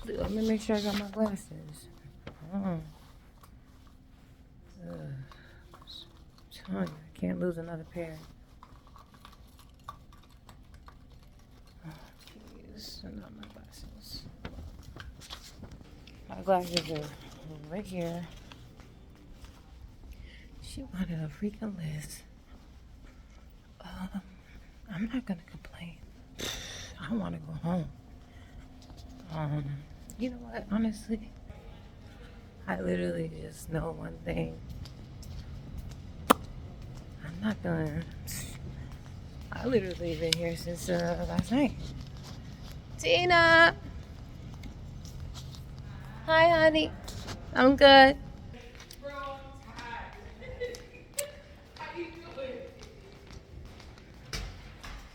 Let me make sure I got my glasses. Telling you, I can't lose another pair. Oh, jeez, not my glasses. My glasses are right here. She wanted a freaking list. I'm not gonna complain. I want to go home. You know what? Honestly, I literally just know one thing. I'm not gonna. I literally been here since last night. Tina! Hi, honey. I'm good.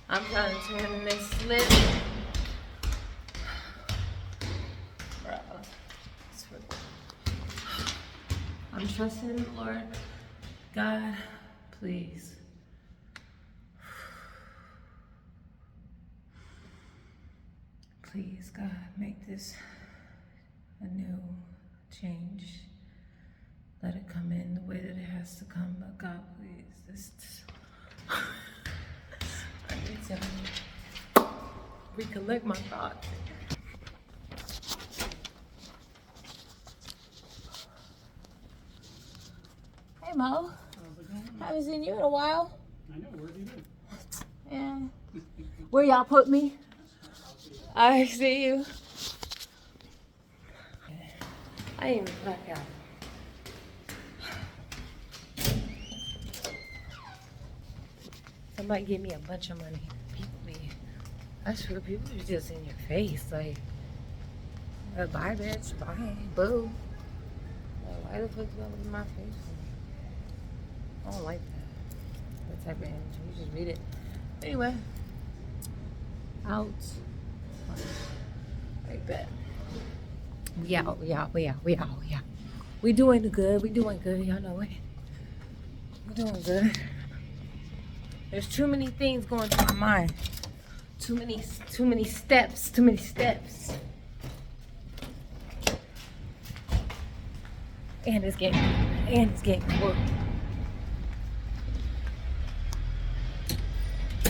I'm trying to turn this slip. Bro. I'm trusting the Lord. God, please. Please, God, make this a new change. Let it come in the way that it has to come. But God, please, this I need to recollect my thoughts. Hey Mo, haven't seen you in a while. I know, where have you been? Yeah. Where y'all put me? I see you. I ain't even black out. Somebody give me a bunch of money. People be, I swear, people are just in your face. Like, bye, bitch, bye, boo. Like, why the fuck you all in my face? I don't like that. That type of energy. You just read it. Anyway, out. Like that. We out. We doing good. Y'all know it. We doing good. There's too many things going through my mind. Too many steps. And it's getting work.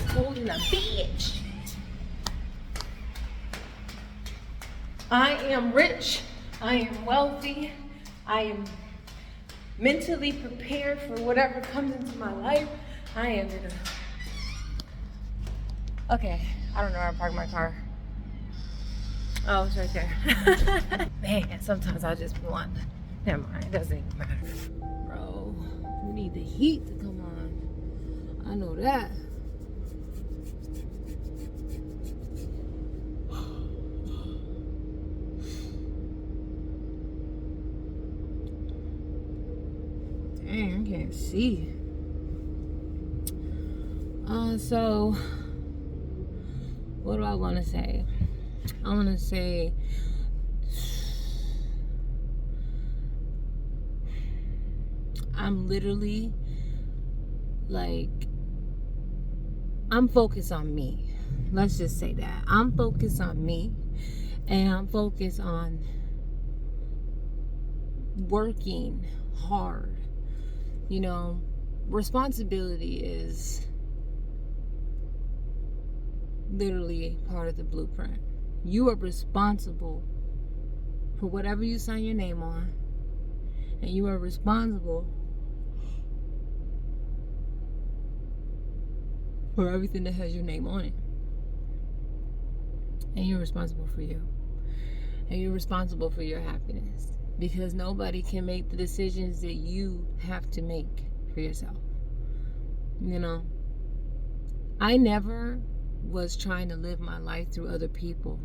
Holding a bitch. I am rich. I am wealthy. I am mentally prepared for whatever comes into my life. I am gonna. Okay, I don't know where I parked my car. Oh, it's right there. Man, sometimes I just want. Never mind, it doesn't even matter. Bro, we need the heat to come on. I know that. Dang, I can't see. So, what do I want to say? I want to say, I'm literally, like, I'm focused on me. Let's just say that. I'm focused on me, and I'm focused on working hard. You know, responsibility is literally part of the blueprint. You are responsible for whatever you sign your name on, and you are responsible for everything that has your name on it. And you're responsible for you. And you're responsible for your happiness. Because nobody can make the decisions that you have to make for yourself. You know, I never was trying to live my life through other people.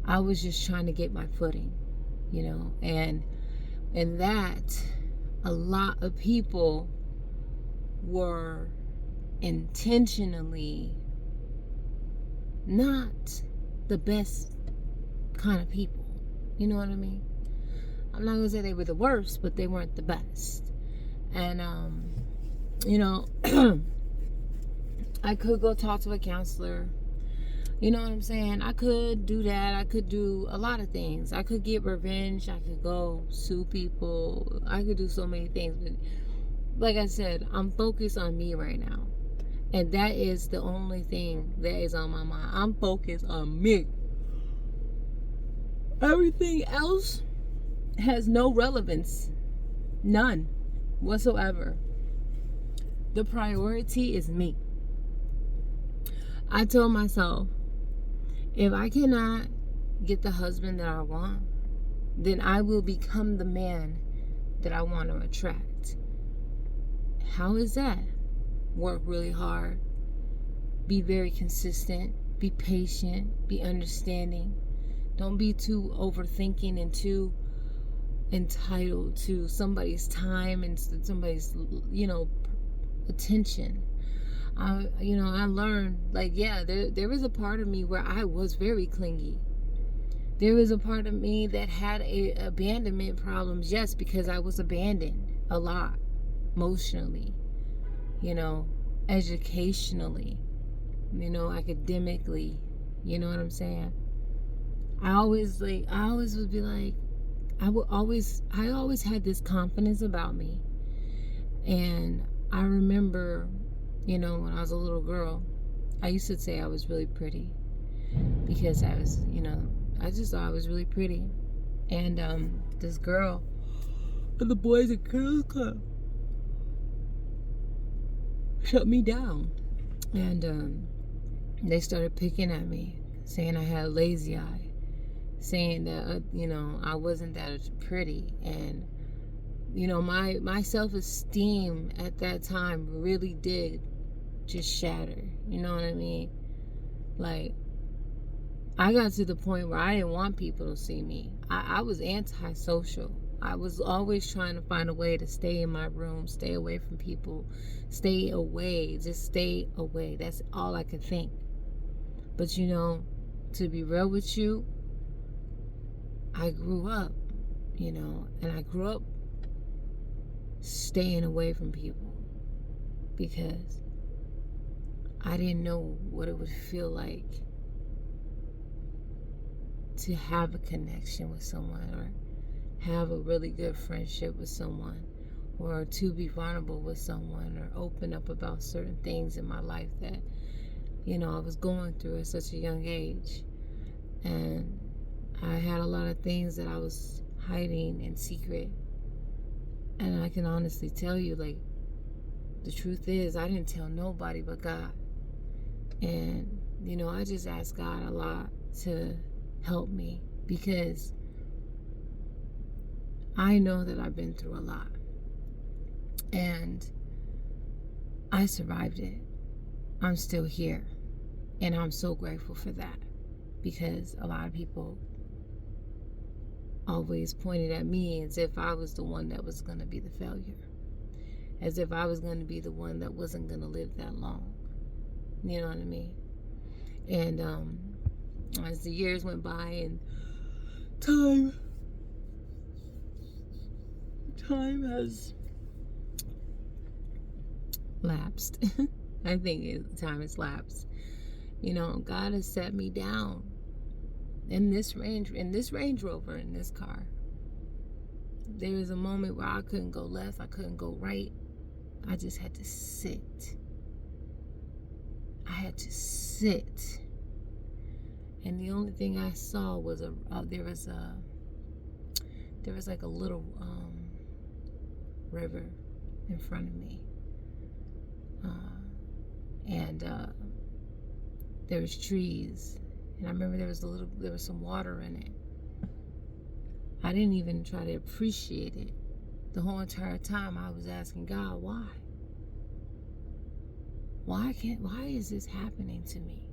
I was just trying to get my footing, you know, and that a lot of people were intentionally not the best kind of people. You know what I mean? I'm not gonna say they were the worst, but they weren't the best. And you know, I could go talk to a counselor. You know what I'm saying? I could do that. I could do a lot of things. I could get revenge. I could go sue people. I could do so many things. But like I said, I'm focused on me right now. And that is the only thing that is on my mind. I'm focused on me. Everything else has no relevance. None whatsoever. The priority is me. I told myself, if I cannot get the husband that I want, then I will become the man that I want to attract. How is that? Work really hard. Be very consistent. Be patient. Be understanding. Don't be too overthinking and too entitled to somebody's time and somebody's, attention. I learned, there was a part of me where I was very clingy. There was a part of me that had abandonment problems, yes, because I was abandoned a lot, emotionally, educationally, academically, you know what I'm saying? I always would be like, I always had this confidence about me. And I remember, when I was a little girl, I used to say I was really pretty because I was, I just thought I was really pretty. And this girl in the Boys and Girls Club shut me down. And they started picking at me, saying I had a lazy eye, saying that, I wasn't that pretty. And, my self-esteem at that time really did just shatter. You know what I mean? Like, I got to the point where I didn't want people to see me. I was antisocial. I was always trying to find a way to stay in my room, stay away from people, just stay away. That's all I could think. But, to be real with you, I grew up, and I grew up staying away from people because I didn't know what it would feel like to have a connection with someone or have a really good friendship with someone or to be vulnerable with someone or open up about certain things in my life that, I was going through at such a young age. And I had a lot of things that I was hiding in secret. And I can honestly tell you, the truth is, I didn't tell nobody but God. And, I just asked God a lot to help me because I know that I've been through a lot. And I survived it. I'm still here. And I'm so grateful for that because a lot of people always pointed at me as if I was the one that was going to be the failure, as if I was going to be the one that wasn't going to live that long. You know what I mean? And as the years went by and time has lapsed. I think time has lapsed. God has set me down in this Range Rover, in this car. There was a moment where I couldn't go left, I couldn't go right. I just had to sit. And the only thing I saw was there was like a little river in front of me. And there was trees. And I remember there was some water in it. I didn't even try to appreciate it. The whole entire time I was asking God, why? Why is this happening to me?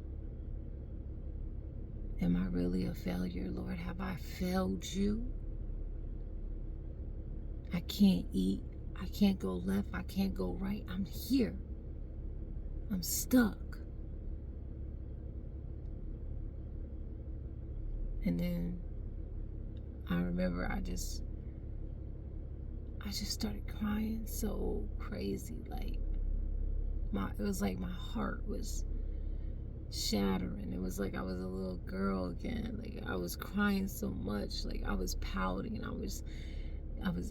Am I really a failure, Lord? Have I failed you? I can't eat. I can't go left. I can't go right. I'm here. I'm stuck. And then I remember I just started crying so crazy. It was like my heart was shattering. It was like I was a little girl again. Like I was crying so much. Like I was pouting. I was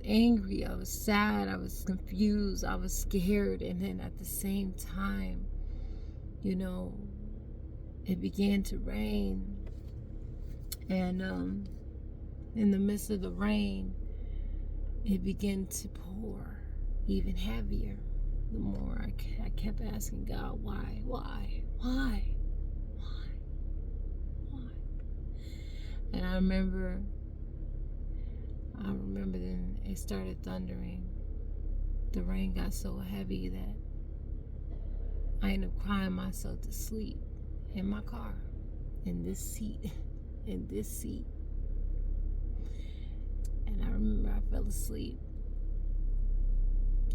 angry. I was sad. I was confused. I was scared. And then at the same time, you know, it began to rain. And in the midst of the rain, it began to pour even heavier. The more I kept asking God, why? And I remember then it started thundering. The rain got so heavy that I ended up crying myself to sleep in my car, in this seat. And I remember I fell asleep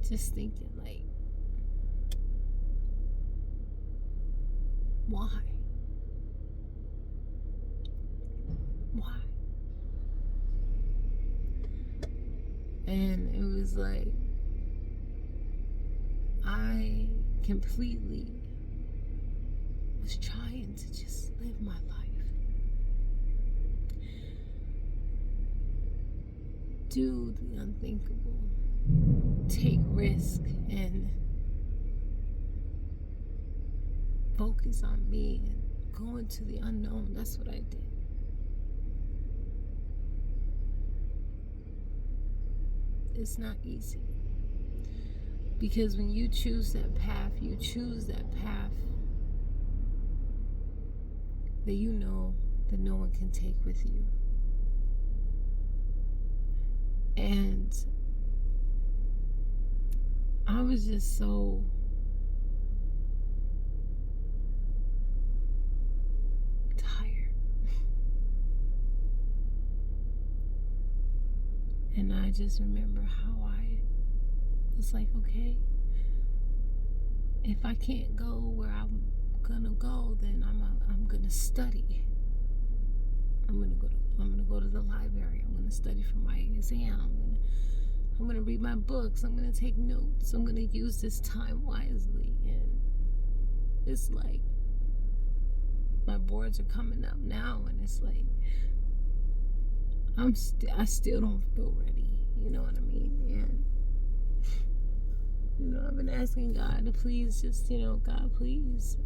just thinking, like, why? And it was like I completely was trying to just live my life, do the unthinkable, take risk, and focus on me and go into the unknown. That's what I did. It's not easy, because when you choose that path that you know that no one can take with you. And I was just so tired. And I just remember how I was like, okay, if I can't go where I'm gonna go, then I'm gonna study. I'm gonna go to the library. I'm gonna study for my exam. I'm gonna read my books. I'm gonna take notes. I'm gonna use this time wisely. And it's like my boards are coming up now, and it's like I still don't feel ready. You know what I mean? And I've been asking God to please just, God, please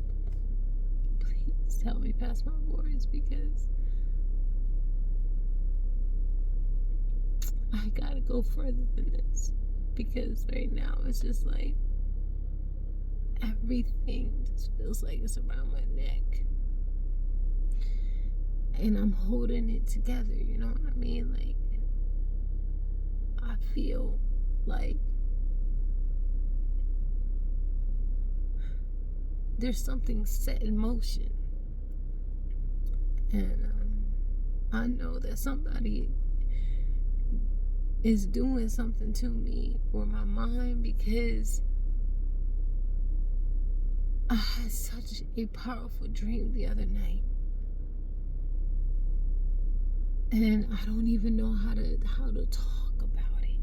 help me pass my boards, because I gotta go further than this. Because right now it's just like everything just feels like it's around my neck, and I'm holding it together. You know what I mean? Like, I feel like there's something set in motion, and I know that somebody is doing something to me or my mind, because I had such a powerful dream the other night, and I don't even know how to talk about it.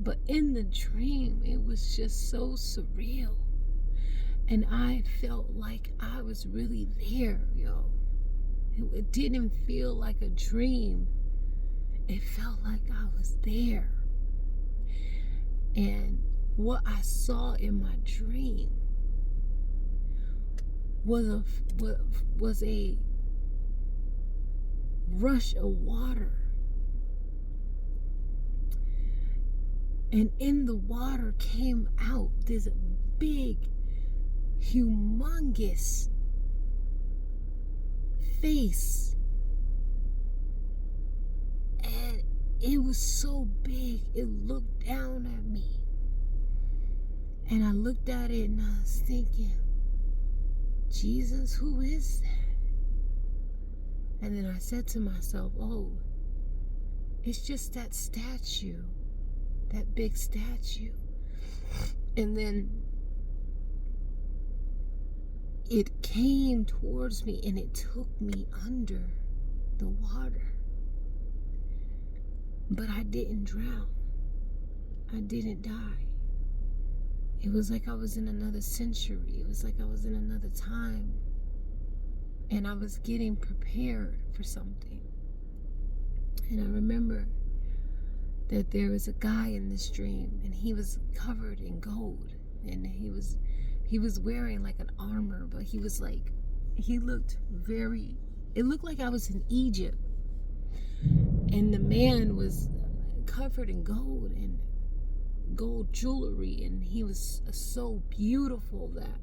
But in the dream, it was just so surreal, and I felt like I was really there, yo. It didn't feel like a dream. It felt like I was there. And what I saw in my dream was a rush of water. And in the water came out this big, humongous face. And it was so big, it looked down at me. And I looked at it and I was thinking, Jesus, who is that? And then I said to myself, oh, it's just that statue, that big statue. And then it came towards me and it took me under the water. But I didn't drown. I didn't die. It was like I was in another century. It was like I was in another time. And I was getting prepared for something. And I remember that there was a guy in this dream, and he was covered in gold, and he was wearing like an armor, but he looked it looked like I was in Egypt, and the man was covered in gold and gold jewelry, and he was so beautiful that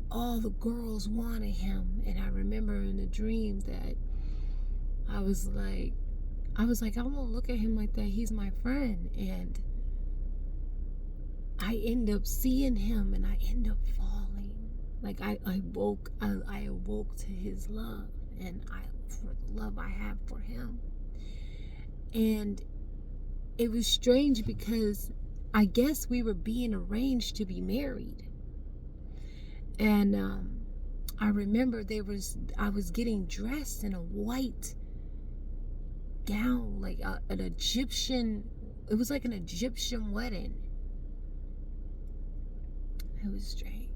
all the girls wanted him. And I remember in the dream that I was like, I won't look at him like that. He's my friend. And I end up seeing him, and I end up falling. Like I awoke to his love, and for the love I have for him. And it was strange because I guess we were being arranged to be married. And I remember I was getting dressed in a white gown, like an Egyptian. It was like an Egyptian wedding. It was strange.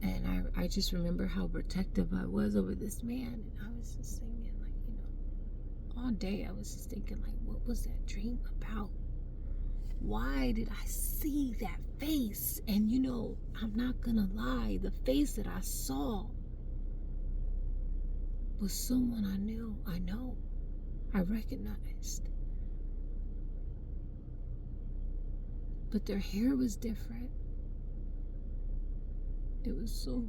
And I just remember how protective I was over this man. And I was just thinking, like, all day I was just thinking, like, what was that dream about? Why did I see that face? And I'm not gonna lie, the face that I saw was someone I recognized. But their hair was different. It was so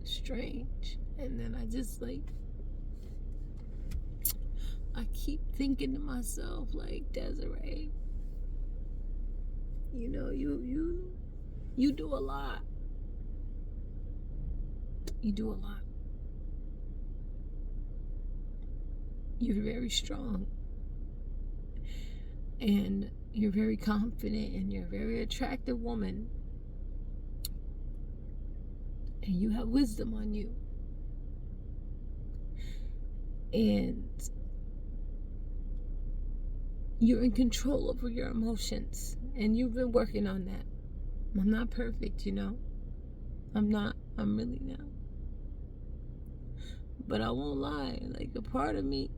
strange. And then I just I keep thinking to myself, like, Desiree, you do a lot. You do a lot. You're very strong. And you're very confident, and you're a very attractive woman. And you have wisdom on you. And you're in control over your emotions. And you've been working on that. I'm not perfect, I'm not. I'm really not. But I won't lie. Like, a part of me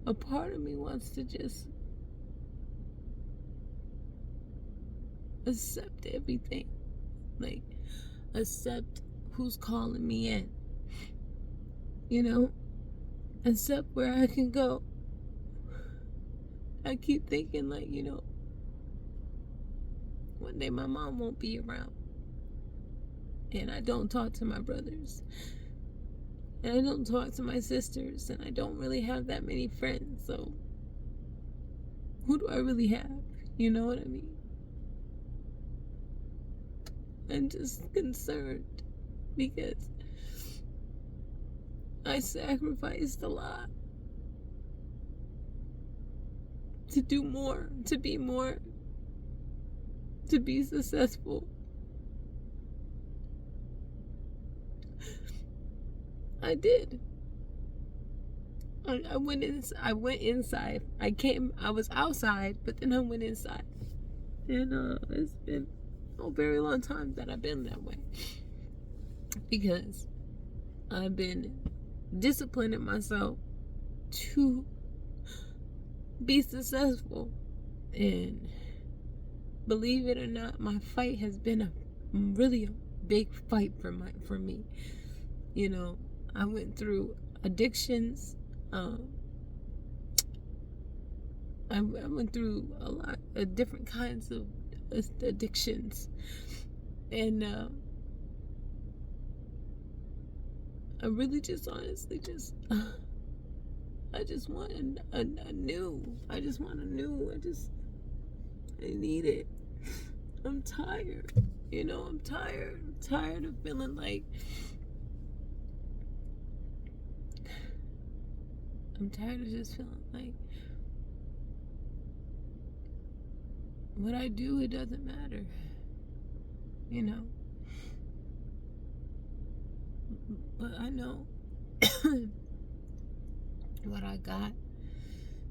wants to just accept everything. Like, accept who's calling me in. Accept where I can go. I keep thinking, like, one day my mom won't be around. And I don't talk to my brothers. And I don't talk to my sisters. And I don't really have that many friends. So, who do I really have? You know what I mean? I'm just concerned because I sacrificed a lot to do more, to be more, to be successful. I did. I went inside. I was outside, but then I went inside. And it's been a very long time that I've been that way. Because I've been disciplining myself to be successful. And believe it or not, my fight has been really a big fight for me. I went through addictions. I went through a lot of different kinds of addictions. And I really just honestly I just want a new. I just want a new. I need it. I'm tired. I'm tired. I'm tired of feeling like I'm tired of just feeling like what I do, it doesn't matter. But I know what I got,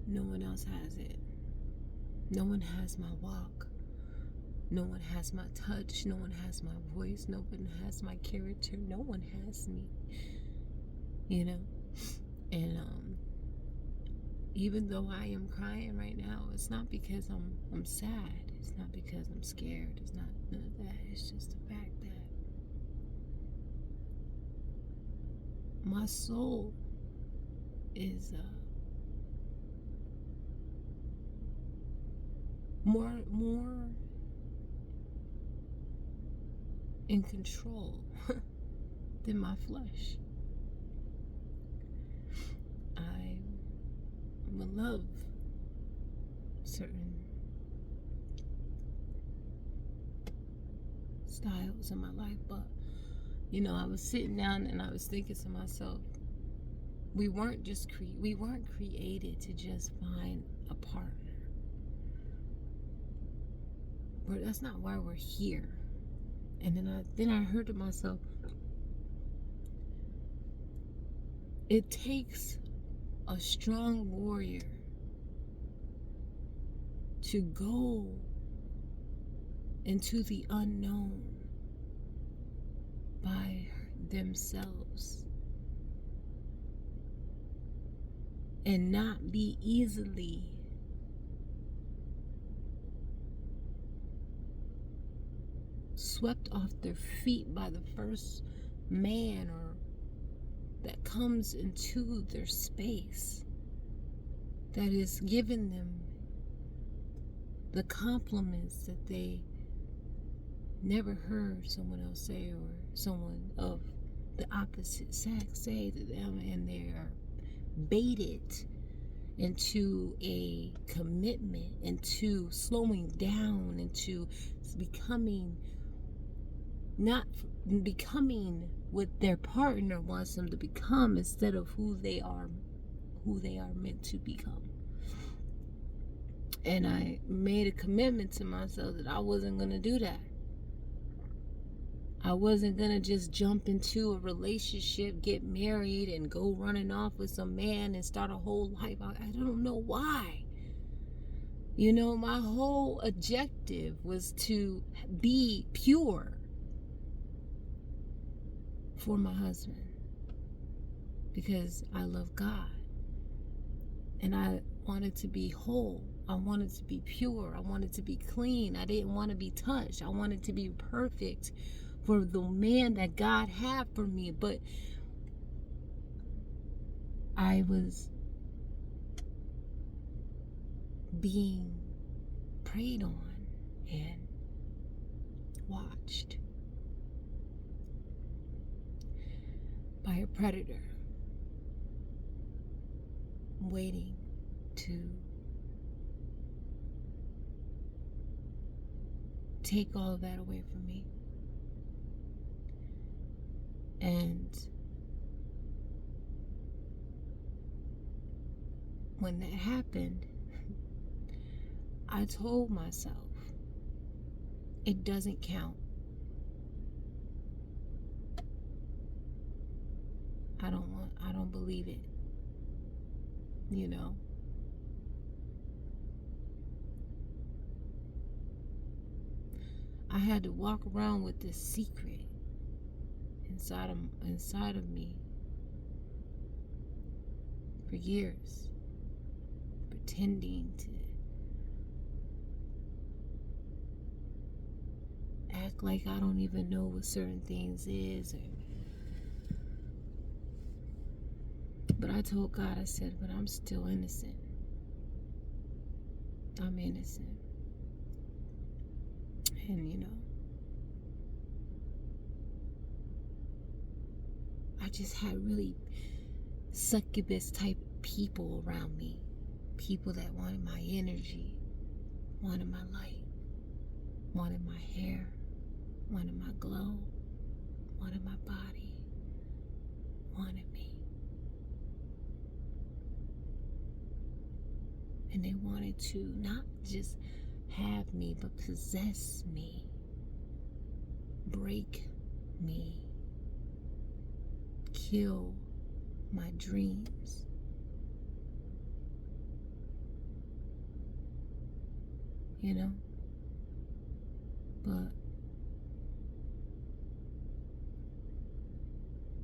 no one else has it. No one has my walk. No one has my touch. No one has my voice. No one has my character. No one has me. You know? And even though I am crying right now, it's not because I'm sad. It's not because I'm scared. It's not none of that. It's just the fact that my soul is more in control than my flesh. I would love certain styles in my life, but I was sitting down and I was thinking to myself, we weren't created to just find a partner. But that's not why we're here. And then I heard to myself, it takes a strong warrior to go into the unknown by themselves and not be easily swept off their feet by the first man or that comes into their space that is giving them the compliments that they never heard someone else say, or someone of the opposite sex say to them, and they are baited into a commitment, into slowing down, into not becoming what their partner wants them to become, instead of who they are meant to become. And I made a commitment to myself that I wasn't going to do that. I wasn't going to just jump into a relationship, get married, and go running off with some man and start a whole life. I don't know why. My whole objective was to be pure for my husband, because I love God. And I wanted to be whole. I wanted to be pure. I wanted to be clean. I didn't want to be touched. I wanted to be perfect for the man that God had for me. But I was being preyed on and watched by a predator, waiting to take all of that away from me. And when that happened, I told myself, it doesn't count. I don't believe it. I had to walk around with this secret inside of me for years, pretending to act like I don't even know what certain things is. But I told God, I said, but I'm still innocent. I'm innocent. And I just had really succubus type people around me. People that wanted my energy, wanted my light, wanted my hair, wanted my glow, wanted my body, wanted me. And they wanted to not just have me, but possess me, break me, kill my dreams. But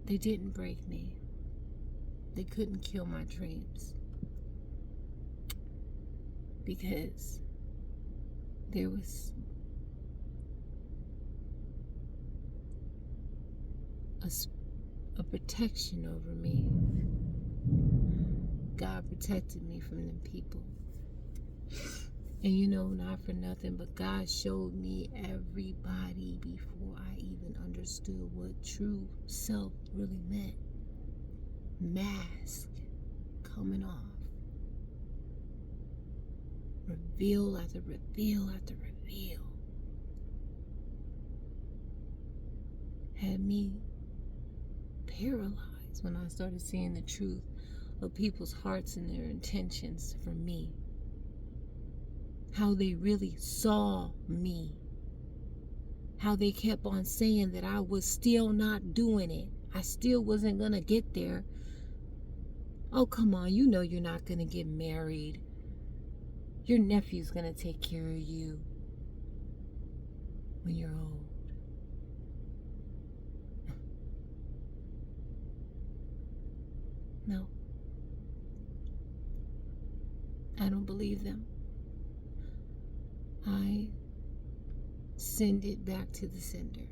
they didn't break me. They couldn't kill my dreams. Because there was a protection over me. God protected me from them people. And you know, not for nothing, but God showed me everybody before I even understood what true self really meant. Mask coming off. Reveal after reveal after reveal. Had me paralyzed when I started seeing the truth of people's hearts and their intentions for me. How they really saw me. How they kept on saying that I was still not doing it. I still wasn't going to get there. Oh, come on. You know you're not going to get married. Your nephew's going to take care of you when you're old. No. I don't believe them. I send it back to the sender.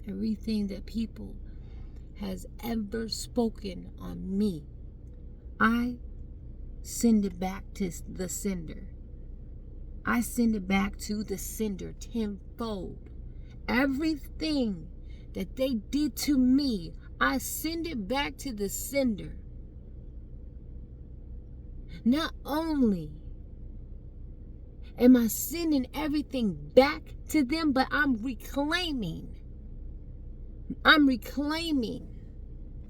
Everything that people has ever spoken on me, I send it back to the sender. I send it back to the sender tenfold. Everything that they did to me, I send it back to the sender. Not only am I sending everything back to them, but I'm reclaiming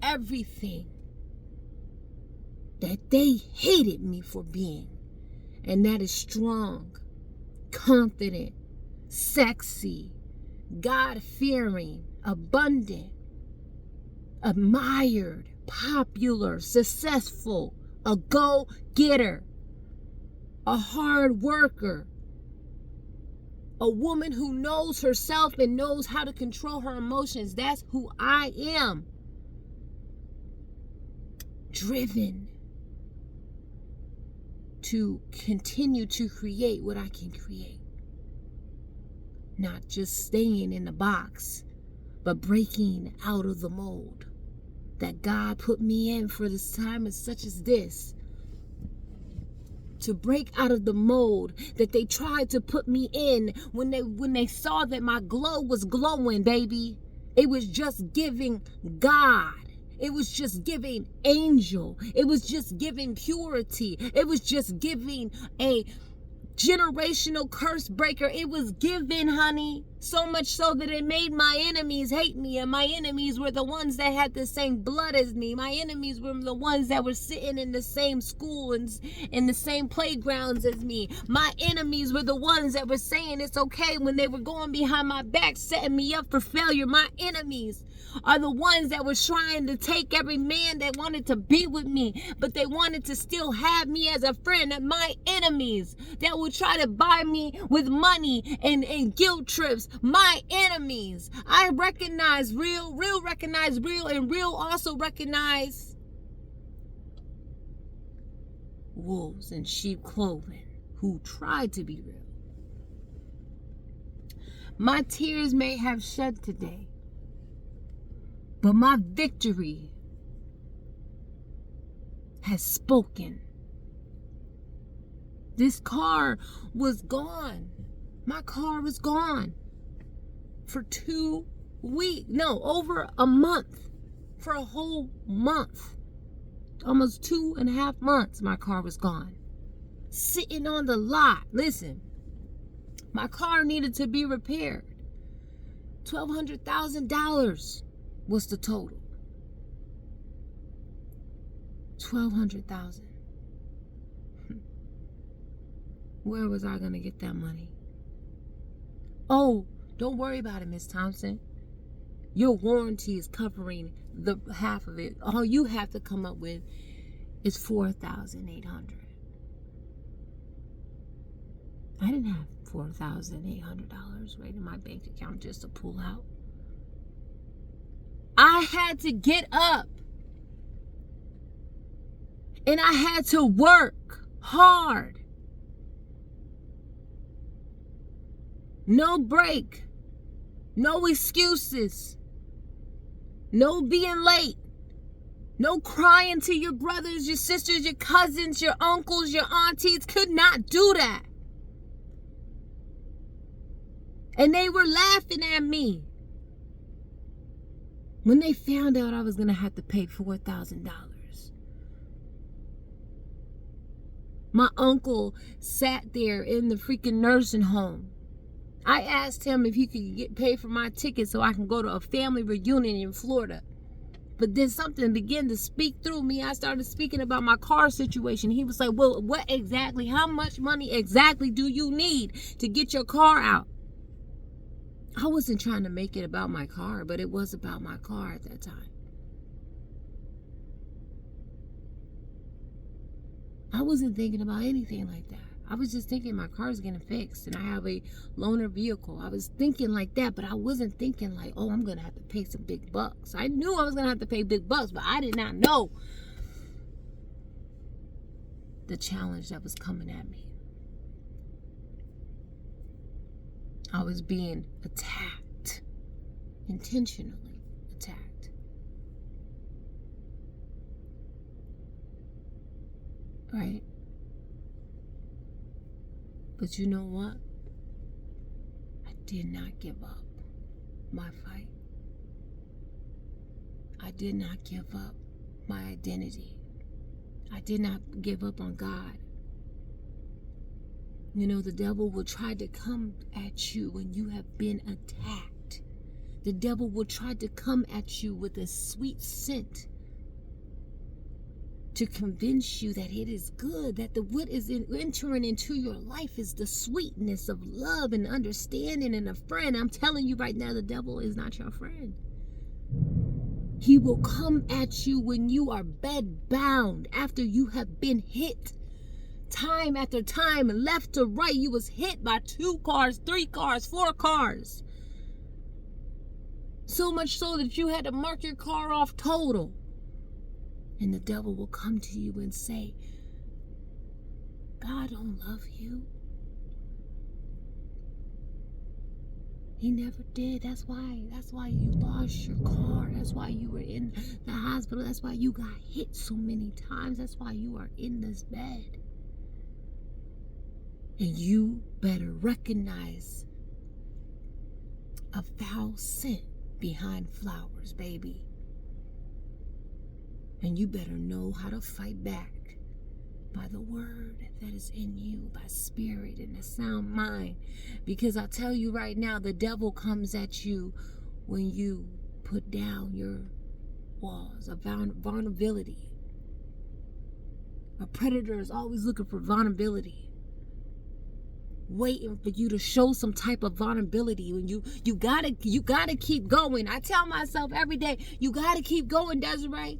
everything that they hated me for being. And that is strong, confident, sexy, God-fearing, abundant, admired, popular, successful, a go-getter, a hard worker, a woman who knows herself and knows how to control her emotions. That's who I am. Driven to continue to create what I can create. Not just staying in the box, but breaking out of the mold that God put me in for this time as such as this. To break out of the mold that they tried to put me in when they saw that my glow was glowing, baby. It was just giving God. It was just giving angel. It was just giving purity. It was just giving a generational curse breaker. It was given, honey, so much so that it made my enemies hate me, and my enemies were the ones that had the same blood as me. My enemies were the ones that were sitting in the same school and in the same playgrounds as me. My enemies were the ones that were saying it's okay when they were going behind my back, setting me up for failure. My enemies are the ones that were trying to take every man that wanted to be with me, but they wanted to still have me as a friend. And my enemies that would try to buy me with money and guilt trips. My enemies. I recognize real recognize real, and real also recognize wolves in sheep clothing who tried to be real. My tears may have shed today, but my victory has spoken. This car was gone. My car was gone for 2 weeks. No, over a month. For a whole month. Almost 2.5 months my car was gone. Sitting on the lot. Listen, my car needed to be repaired. $1,200 was the total. $1,200. Where was I going to get that money? Oh, don't worry about it, Miss Thompson. Your warranty is covering the half of it. All you have to come up with is $4,800. I didn't have $4,800 right in my bank account just to pull out. I had to get up. And I had to work hard. No break. No excuses. No being late. No crying to your brothers, your sisters, your cousins, your uncles, your aunties. Could not do that. And they were laughing at me when they found out I was going to have to pay $4,000. My uncle sat there in the freaking nursing home. I asked him if he could get paid for my ticket so I can go to a family reunion in Florida. But then something began to speak through me. I started speaking about my car situation. He was like, well, what exactly, how much money exactly do you need to get your car out? I wasn't trying to make it about my car, but it was about my car at that time. I wasn't thinking about anything like that. I was just thinking my car's getting fixed and I have a loaner vehicle. I was thinking like that, but I wasn't thinking like, oh, I'm going to have to pay some big bucks. I knew I was going to have to pay big bucks, but I did not know the challenge that was coming at me. I was being attacked, intentionally attacked. Right? But you know what? I did not give up my fight. I did not give up my identity. I did not give up on God. You know, the devil will try to come at you when you have been attacked. The devil will try to come at you with a sweet scent to convince you that it is good, that what is entering into your life is the sweetness of love and understanding and a friend. I'm telling you right now, the devil is not your friend. He will come at you when you are bedbound, after you have been hit time after time, left to right. You was hit by 2 cars, 3 cars, 4 cars. So much so that you had to mark your car off total. And the devil will come to you and say, God don't love you. He never did. That's why you lost your car. That's why you were in the hospital. That's why you got hit so many times. That's why you are in this bed. And you better recognize a foul scent behind flowers, baby. And you better know how to fight back by the word that is in you, by spirit and a sound mind. Because I tell you right now, the devil comes at you when you put down your walls of vulnerability. A predator is always looking for vulnerability, waiting for you to show some type of vulnerability. When you gotta keep going. I tell myself every day, you gotta keep going, Desiree.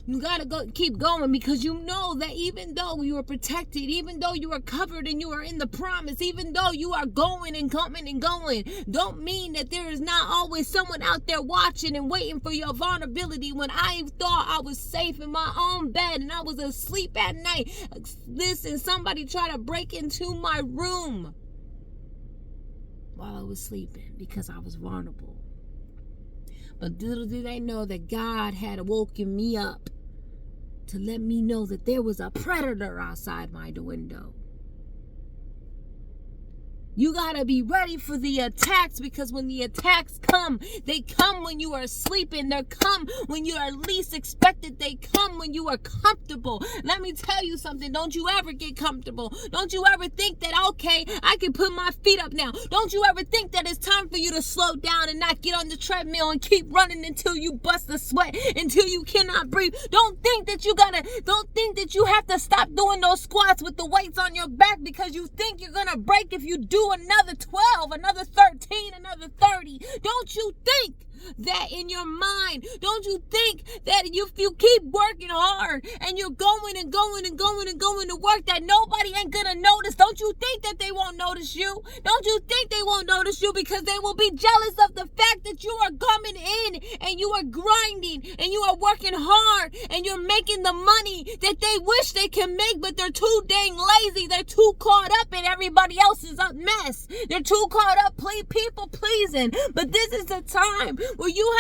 You gotta keep going, because you know that even though you are protected, even though you are covered and you are in the promise, even though you are going and coming and going, don't mean that there is not always someone out there watching and waiting for your vulnerability. When I thought I was safe in my own bed and I was asleep at night, listen, somebody tried to break into my room while I was sleeping because I was vulnerable. But little did they know that God had woken me up to let me know that there was a predator outside my window. You gotta be ready for the attacks, because when the attacks come, they come when you are sleeping. They come when you are least expected. They come when you are comfortable. Let me tell you something. Don't you ever get comfortable. Don't you ever think that, okay, I can put my feet up now. Don't you ever think that it's time for you to slow down and not get on the treadmill and keep running until you bust a sweat, until you cannot breathe. Don't think that you have to stop doing those squats with the weights on your back because you think you're gonna break if you do another 12, another 13, another 30. Don't you think that in your mind? Don't you think that if you keep working hard and you're going and going and going and going to work, that nobody ain't gonna notice? Don't you think that they won't notice you? Don't you think they won't notice you? Because they will be jealous of the fact that you are coming in and you are grinding and you are working hard and you're making the money that they wish they can make, but they're too dang lazy. They're too caught up in everybody else's mess. They're too caught up people pleasing. But this is the time where you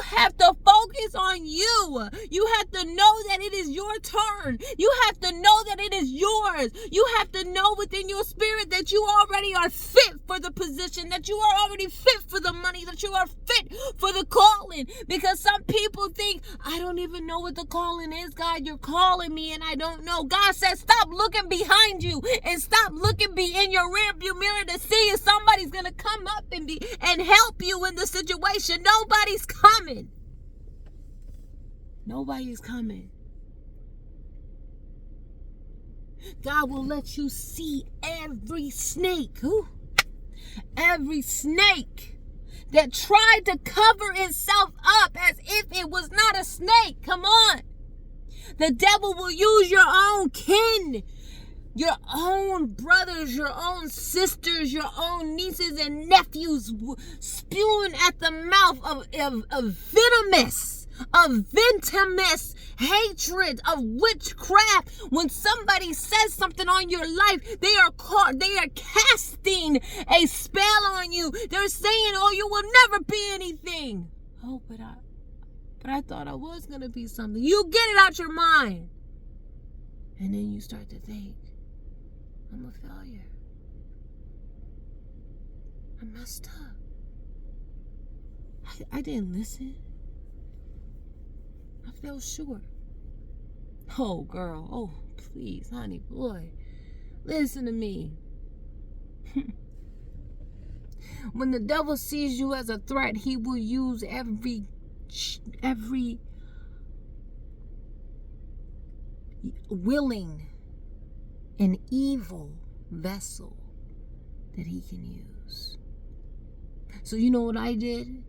have to focus on you. You have to know that it is your turn. You have to know that it is yours. You have to know within your spirit that you already are fit for the position, that you are already fit for the money, that you are fit for the calling. Because some people think, I don't even know what the calling is. God, you're calling me and I don't know. God says, stop looking behind you and stop looking in your rearview mirror to see if somebody's going to come up and help you in the situation. Nobody's coming. Nobody's coming. God will let you see every snake. Every snake that tried to cover itself up as if it was not a snake. Come on. The devil will use your own kin, your own brothers, your own sisters, your own nieces and nephews, spewing at the mouth of venomous hatred, of witchcraft. When somebody says something on your life, they are casting a spell on you. They're saying, oh, you will never be anything. Oh, but I thought I was going to be something. You get it out your mind. And then you start to think, I'm a failure. I messed up. I didn't listen. I fell short. Oh, girl. Oh, please, honey, boy. Listen to me. When the devil sees you as a threat, he will use every willing and evil vessel that he can use. So you know what I did?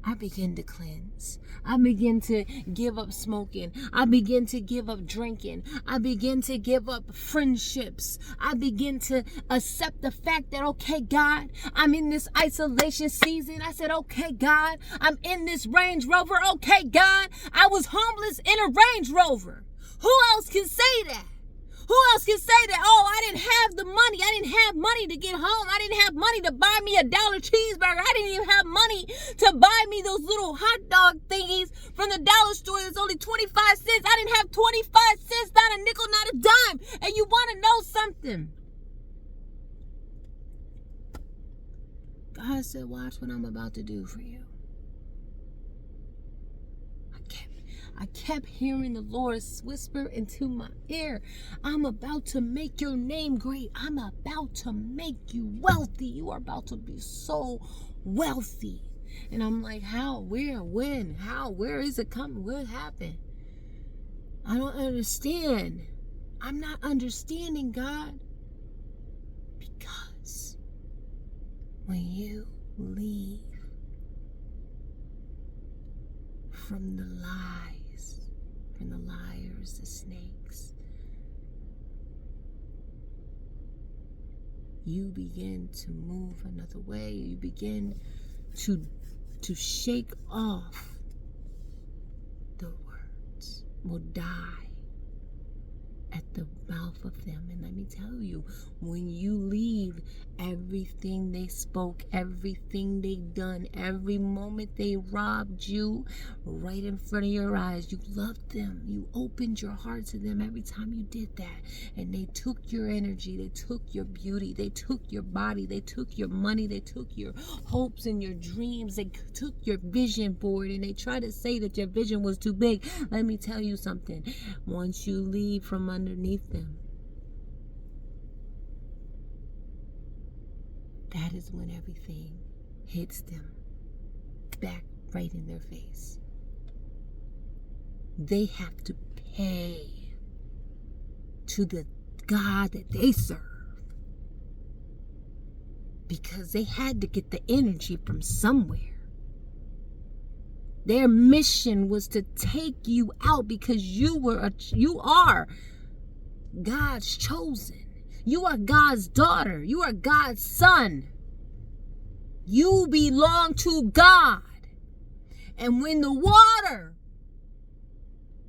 I began to cleanse. I began to give up smoking. I began to give up drinking. I began to give up friendships. I began to accept the fact that, okay, God, I'm in this isolation season. I said, okay, God, I'm in this Range Rover. Okay, God, I was homeless in a Range Rover. Who else can say that? Who else can say that? Oh, I didn't have the money. I didn't have money to get home. I didn't have money to buy me $1 cheeseburger. I didn't even have money to buy me those little hot dog thingies from the dollar store that's only 25 cents. I didn't have 25 cents, not a nickel, not a dime. And you want to know something? God said, watch what I'm about to do for you. I kept hearing the Lord whisper into my ear, I'm about to make your name great. I'm about to make you wealthy. You are about to be so wealthy. And I'm like, how, where, when, how, where is it coming? What happened? I don't understand. I'm not understanding, God. Because when you leave from the lies, from the liars, the snakes, you begin to move another way. You begin to shake off the words will die at the mouth of them. And let me tell you, when you leave, everything they spoke, everything they done, every moment they robbed you right in front of your eyes, you loved them. You opened your heart to them every time you did that. And they took your energy, they took your beauty, they took your body, they took your money, they took your hopes and your dreams, they took your vision board, and they tried to say that your vision was too big. Let me tell you something. Once you leave from underneath them, that is when everything hits them back right in their face. They have to pay to the God that they serve, because they had to get the energy from somewhere. Their mission was to take you out because you are God's chosen. You are God's daughter. You are God's son. You belong to God. And when the water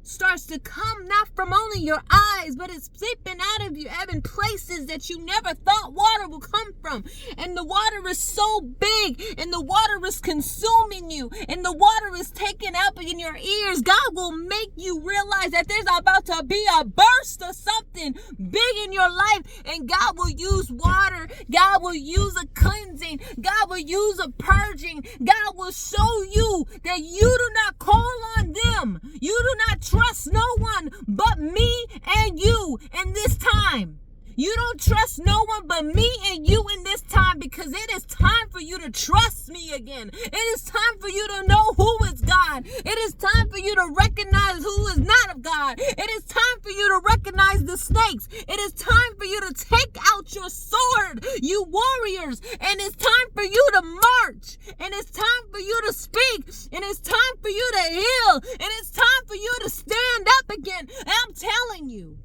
starts to come, not from only your eyes, but it's seeping out of you, having places that you never thought water would come from. And the water is so big, and the water is consuming you, and the water is taking up in your ears. God will make you realize that there's about to be a burst of something big in your life, and God will use water. God will use a cleansing. God will use a purging. God will show you that you do not call on them. You do not trust no one but me and you in this time. You don't trust no one but me and you in this time, because it is time for you to trust me again. It is time for you to know who is God. It is time for you to recognize who is not of God. It is time for you to recognize the snakes. It is time for you to take out your sword, you warriors. And it's time for you to march. And it's time for you to speak. And it's time for you to heal. And it's time for you to stand up again. And I'm telling you,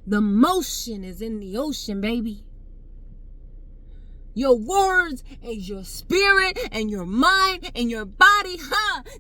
the motion is in the ocean, baby. Your words and your spirit and your mind and your body,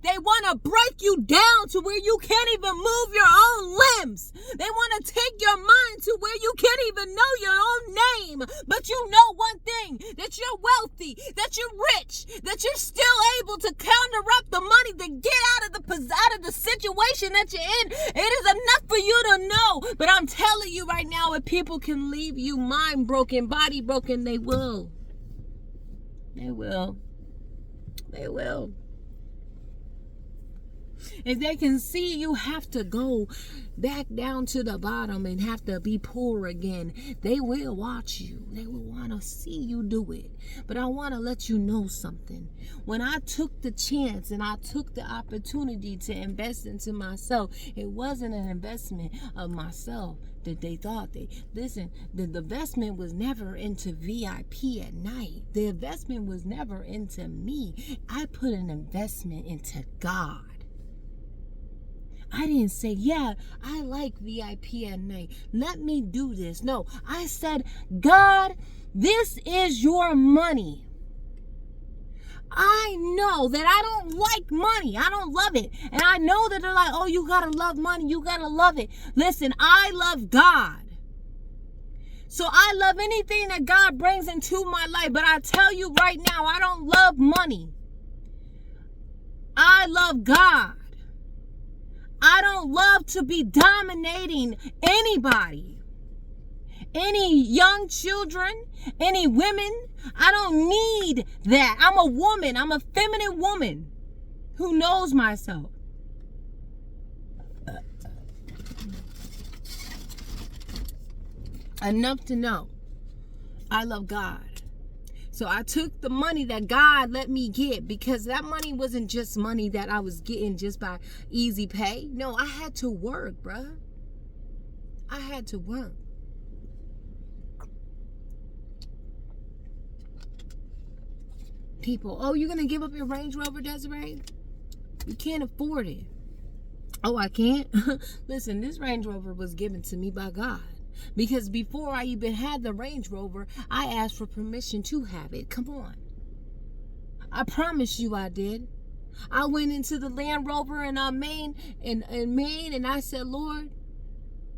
they want to break you down to where you can't even move your own limbs. They want to take your mind to where you can't even know your own name. But you know one thing, that you're wealthy, that you're rich, that you're still able to counter up the money to get out of the situation that you're in. It is enough for you to know. But I'm telling you right now, if people can leave you mind broken, body broken, they will. They will. They will. If they can see you have to go back down to the bottom and have to be poor again, they will watch you. They will want to see you do it. But I want to let you know something. When I took the chance and I took the opportunity to invest into myself, it wasn't an investment of myself that they thought the investment was never into VIP at night. The investment was never into me. I put an investment into God. I didn't say, yeah, I like VIP at night. Let me do this. No, I said, God, this is your money. I know that I don't like money. I don't love it. And I know that they're like, oh, you gotta love money. You gotta love it. Listen, I love God. So I love anything that God brings into my life. But I tell you right now, I don't love money. I love God. I don't love to be dominating anybody. Any young children, any women. I don't need that. I'm a woman. I'm a feminine woman who knows myself. Enough to know I love God. So I took the money that God let me get, because that money wasn't just money that I was getting just by easy pay. No, I had to work, bruh. I had to work. People, oh, you're going to give up your Range Rover, Desiree? You can't afford it. Oh, I can't? Listen, this Range Rover was given to me by God. Because before I even had the Range Rover, I asked for permission to have it. Come on. I promise you I did. I went into the Land Rover in Maine, and I said, Lord,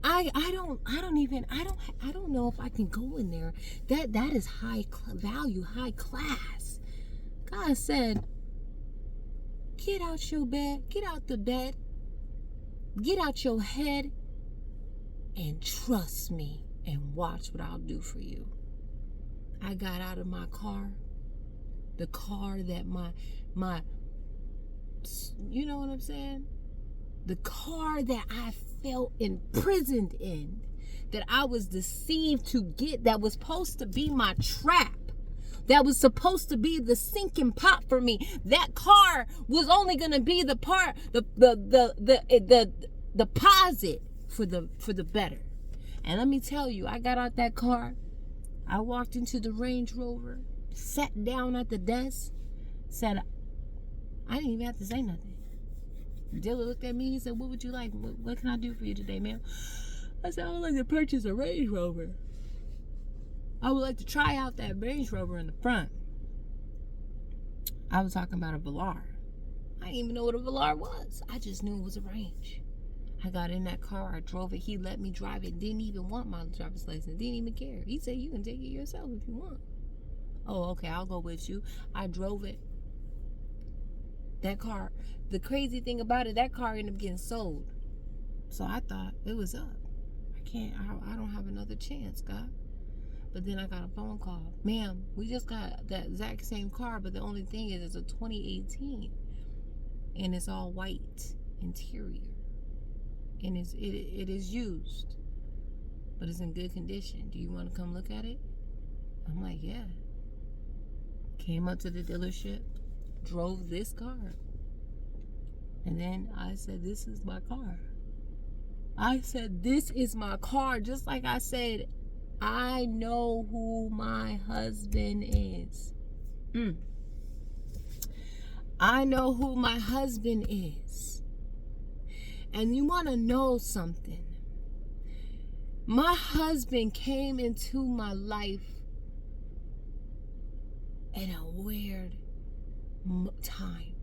I don't know if I can go in there. That is high value, high class. God said, get out your bed, get out the bed, get out your head, and trust me and watch what I'll do for you. I got out of my car, the car that my you know what I'm saying? The car that I felt imprisoned in, that I was deceived to get, that was supposed to be my trap, that was supposed to be the sinking pot for me. That car was only going to be the part, the deposit for the better. And let me tell you, I got out that car, I walked into the Range Rover, sat down at the desk, said, I didn't even have to say nothing. The dealer looked at me. He said, "What would you like? What can I do for you today, ma'am?" I said, "I would like to purchase a Range Rover. I would like to try out that Range Rover in the front." I was talking about a Velar. I didn't even know what a Velar was. I just knew it was a Range. I got in that car. I drove it. He let me drive it. Didn't even want my driver's license. Didn't even care. He said, "You can take it yourself if you want." Oh, okay, I'll go with you. I drove it. That car, the crazy thing about it, that car ended up getting sold. So I thought it was up. I don't have another chance, God. But then I got a phone call. "Ma'am, we just got that exact same car, but the only thing is it's a 2018. And it's all white interior. And it is used. But it's in good condition. Do you want to come look at it?" I'm like, "Yeah." Came up to the dealership, drove this car. And then I said, "This is my car." I said, "This is my car." Just like I said, I know who my husband is. I know who my husband is. And you want to know something? My husband came into my life at a weird time.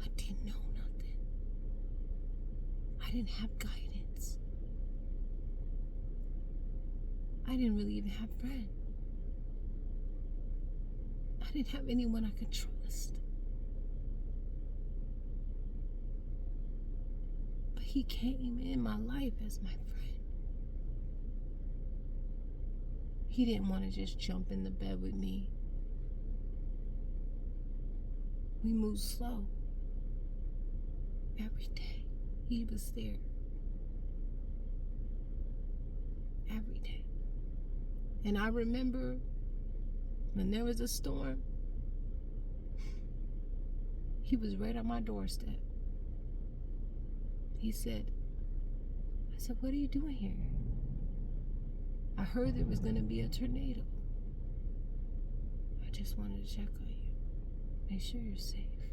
I didn't know nothing. I didn't have guidance. I didn't really even have friends. I didn't have anyone I could trust. But he came in my life as my friend. He didn't want to just jump in the bed with me. We moved slow. Every day, he was there. Every day. And I remember when there was a storm, he was right on my doorstep. I said, "What are you doing here?" "I heard there was going to be a tornado. I just wanted to check on you. Make sure you're safe."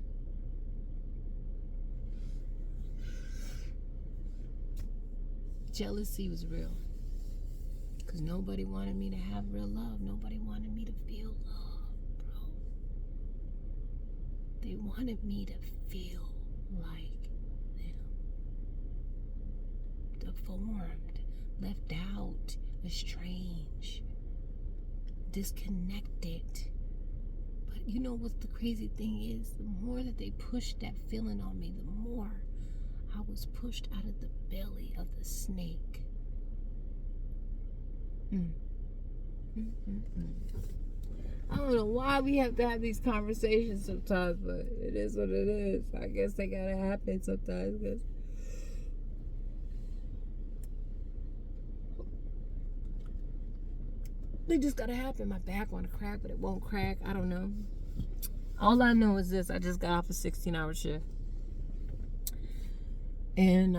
Jealousy was real. Because nobody wanted me to have real love. Nobody wanted me to feel love, bro. They wanted me to feel like them. Deformed, left out, estranged, disconnected. But you know what the crazy thing is? The more that they pushed that feeling on me, the more I was pushed out of the belly of the snake. I don't know why we have to have these conversations sometimes, but it is what it is. I guess they gotta happen sometimes. Cause they just gotta happen. My back wanna crack, but it won't crack. I don't know. All I know is this: I just got off a 16-hour shift, and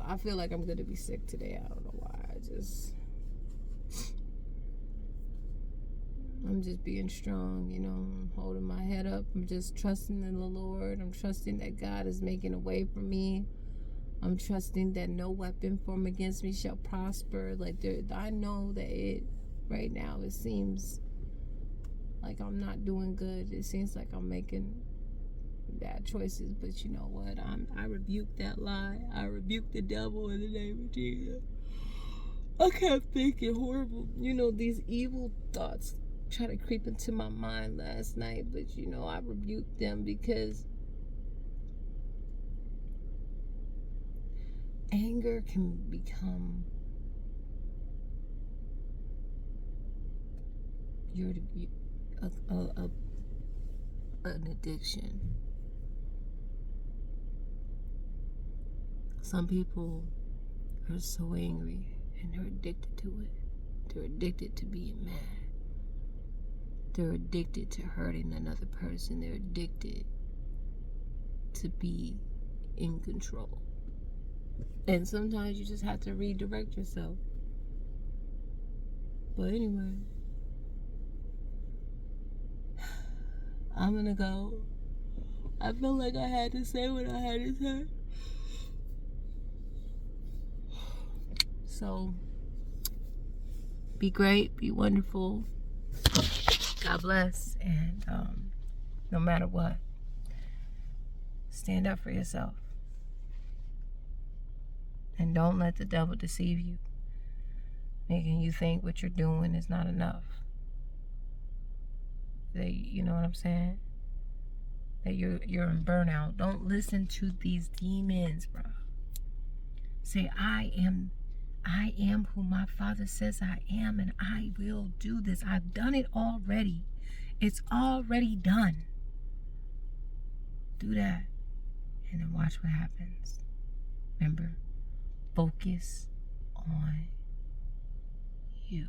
I feel like I'm gonna be sick today. I don't know why. I'm just being strong, I'm holding my head up. I'm just trusting in the Lord. I'm trusting that God is making a way for me. I'm trusting that no weapon formed against me shall prosper. I know that right now it seems like I'm not doing good. It seems like I'm making bad choices, but you know what? I rebuke that lie. I rebuke the devil in the name of Jesus. I kept thinking horrible, these evil thoughts try to creep into my mind last night, but I rebuked them because anger can become an addiction. Some people are so angry and they're addicted to it. They're addicted to being mad. They're addicted to hurting another person. They're addicted to be in control. And sometimes you just have to redirect yourself. But anyway, I'm gonna go. I feel like I had to say what I had to say. So, be great, be wonderful. God bless. And no matter what, stand up for yourself. And don't let the devil deceive you, making you think what you're doing is not enough. You know what I'm saying? That you're in burnout. Don't listen to these demons, bro. Say, I am who my Father says I am, and I will do this. I've done it already. It's already done. Do that, and then watch what happens. Remember, focus on you.